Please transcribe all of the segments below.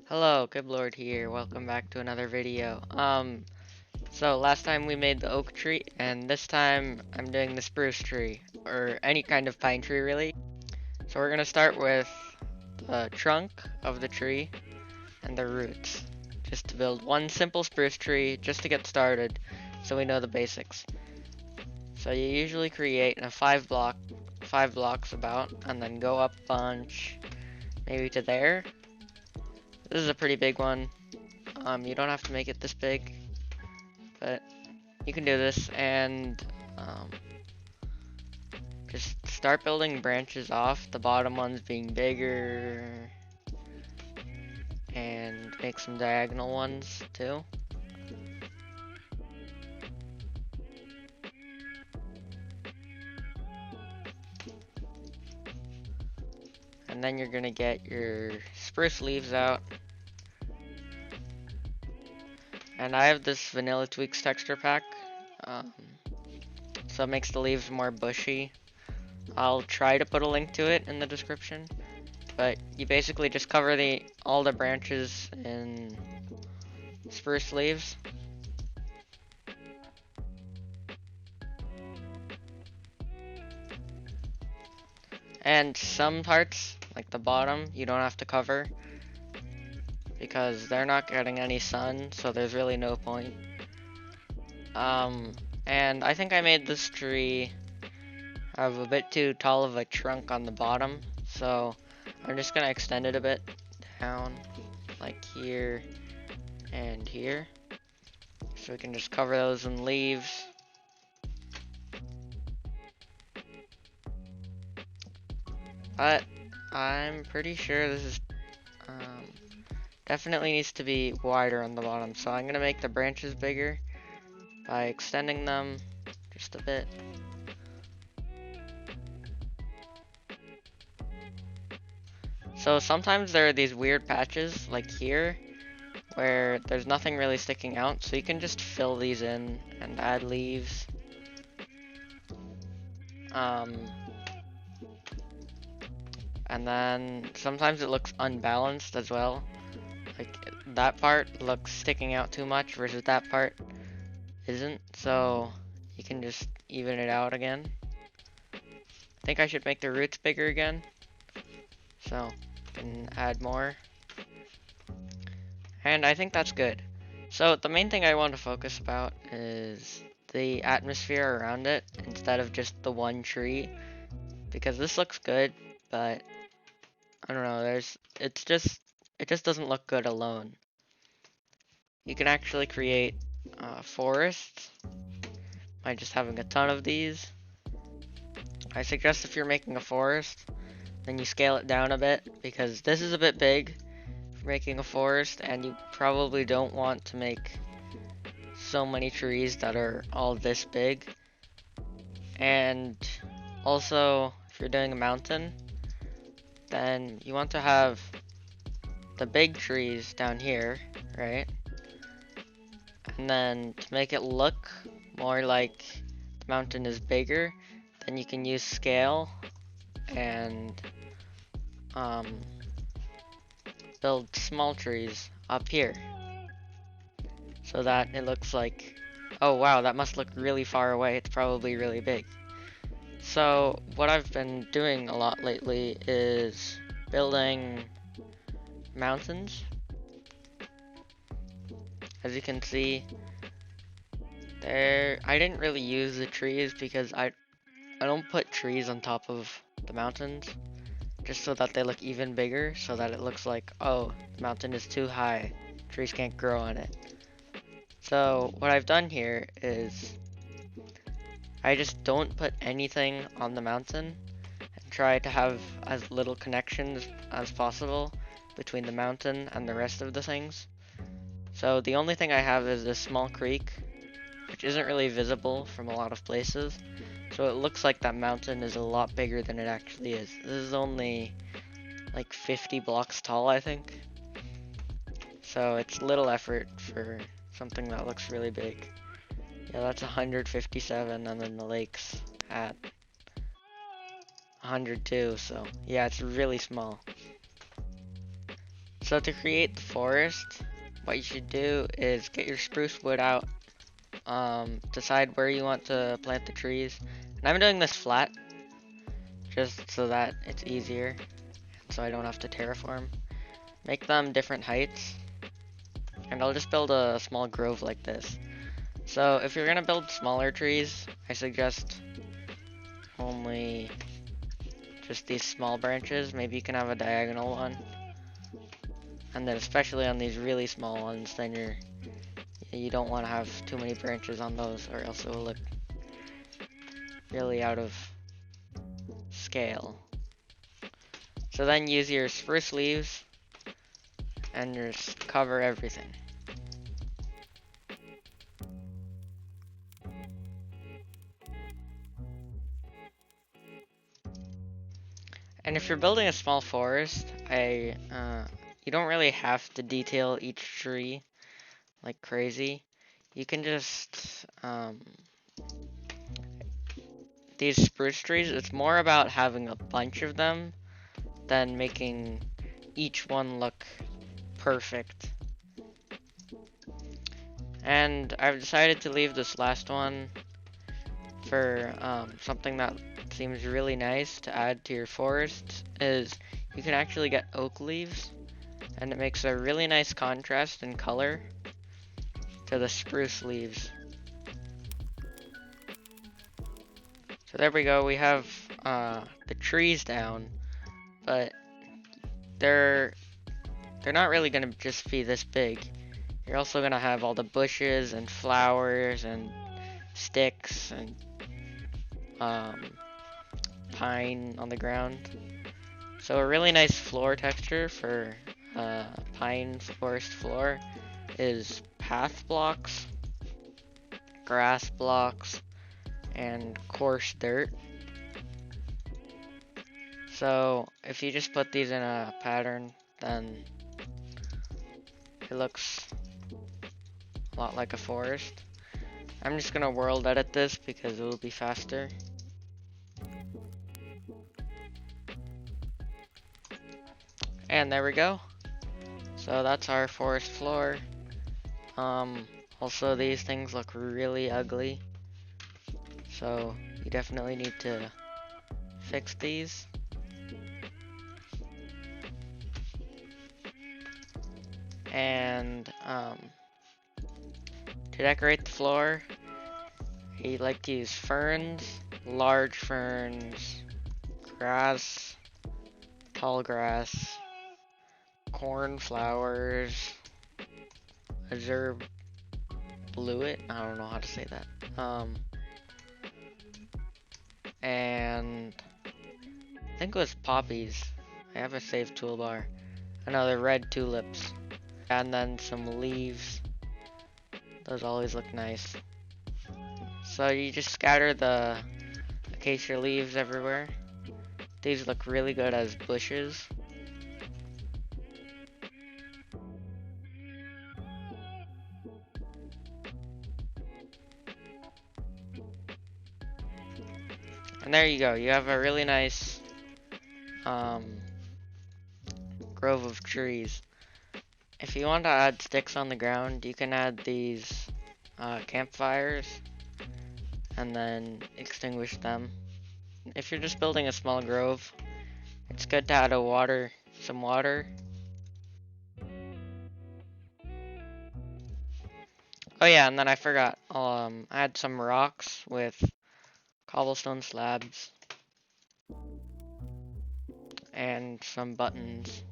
Hello, Kiblord here. Welcome back to another video. So last time we made the oak tree, and this time I'm doing the spruce tree, or any kind of pine tree really. So we're gonna start with the trunk of the tree and the roots, just to build one simple spruce tree, just to get started, so we know the basics. So you usually create a five blocks about, and then go up a bunch, maybe to there. This is a pretty big one. You don't have to make it this big, but you can do this and just start building branches off, the bottom ones being bigger, and make some diagonal ones too. And then you're gonna get your spruce leaves out. And I have this Vanilla Tweaks texture pack, so it makes the leaves more bushy. I'll try to put a link to it in the description, but you basically just cover all the branches in spruce leaves. And some parts, like the bottom, you don't have to cover because they're not getting any sun, so there's really no point. And I think I made this tree have a bit too tall of a trunk on the bottom, so I'm just gonna extend it a bit down, like here and here, so we can just cover those in leaves. But I'm pretty sure this is definitely needs to be wider on the bottom, so I'm gonna make the branches bigger by extending them just a bit. So sometimes there are these weird patches, like here, where there's nothing really sticking out, so you can just fill these in and add leaves. And then sometimes it looks unbalanced as well. Like that part looks sticking out too much versus that part isn't, so you can just even it out again. I think I should make the roots bigger again, so I can add more. And I think that's good. So the main thing I want to focus about is the atmosphere around it instead of just the one tree, because this looks good, but I don't know, it just doesn't look good alone. You can actually create forests by just having a ton of these. I suggest if you're making a forest, then you scale it down a bit, because this is a bit big for making a forest, and you probably don't want to make so many trees that are all this big. And also, if you're doing a mountain, then you want to have the big trees down here, right? And then to make it look more like the mountain is bigger, then you can use scale and build small trees up here, so that it looks like, oh wow, that must look really far away, it's probably really big. So what I've been doing a lot lately is building mountains. As you can see there, I didn't really use the trees because I don't put trees on top of the mountains, just so that they look even bigger, so that it looks like, oh, the mountain is too high, trees can't grow on it. So what I've done here is I just don't put anything on the mountain and try to have as little connections as possible between the mountain and the rest of the things. So the only thing I have is this small creek, which isn't really visible from a lot of places. So it looks like that mountain is a lot bigger than it actually is. This is only like 50 blocks tall, I think. So it's little effort for something that looks really big. Yeah, that's 157, and then the lake's at 102, so yeah, it's really small. So to create the forest, what you should do is get your spruce wood out, decide where you want to plant the trees. And I'm doing this flat, just so that it's easier, so I don't have to terraform. Make them different heights, and I'll just build a small grove like this. So if you're gonna build smaller trees, I suggest only just these small branches. Maybe you can have a diagonal one. And then especially on these really small ones, then you don't want to have too many branches on those, or else it will look really out of scale. So then use your spruce leaves and just cover everything. And if you're building a small forest, you don't really have to detail each tree like crazy. You can just, these spruce trees, it's more about having a bunch of them than making each one look perfect. And I've decided to leave this last one for something that seems really nice to add to your forest, is you can actually get oak leaves, and it makes a really nice contrast in color to the spruce leaves. So there we go, we have the trees down, but they're not really gonna just be this big. You're also gonna have all the bushes and flowers and sticks and pine on the ground. So a really nice floor texture for pine forest floor is path blocks, grass blocks, and coarse dirt. So if you just put these in a pattern, then it looks a lot like a forest. I'm just gonna world edit this because it will be faster. And there we go. So that's our forest floor. Also these things look really ugly, so you definitely need to fix these. And to decorate the floor, you like to use ferns, large ferns, grass, tall grass, cornflowers, azure bluet, I don't know how to say that, and I think it was poppies. I have a saved toolbar. Another red tulips, and then some leaves. Those always look nice. So you just scatter the acacia leaves everywhere. These look really good as bushes. And there you go, you have a really nice grove of trees. If you want to add sticks on the ground, you can add these campfires and then extinguish them. If you're just building a small grove, it's good to add some water. Oh yeah, and then I forgot, add some rocks with cobblestone slabs and some buttons.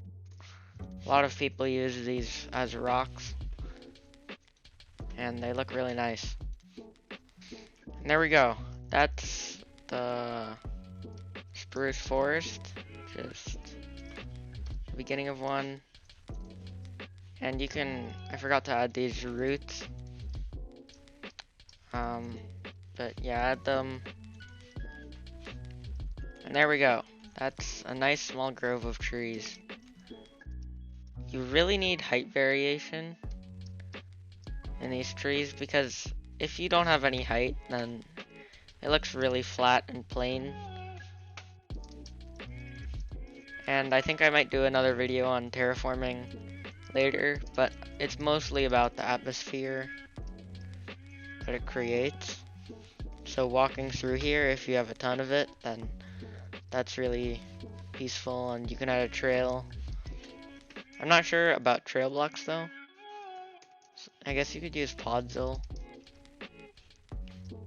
A lot of people use these as rocks, and they look really nice. And there we go. That's the spruce forest, just the beginning of one. And you can, I forgot to add these roots. But yeah, add them. And there we go. That's a nice small grove of trees. You really need height variation in these trees, because if you don't have any height, then it looks really flat and plain. And I think I might do another video on terraforming later, but it's mostly about the atmosphere that it creates. So walking through here, if you have a ton of it, then that's really peaceful, and you can add a trail. I'm not sure about trail blocks though. I guess you could use Podzol.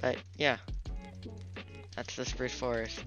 But yeah, that's the spruce forest.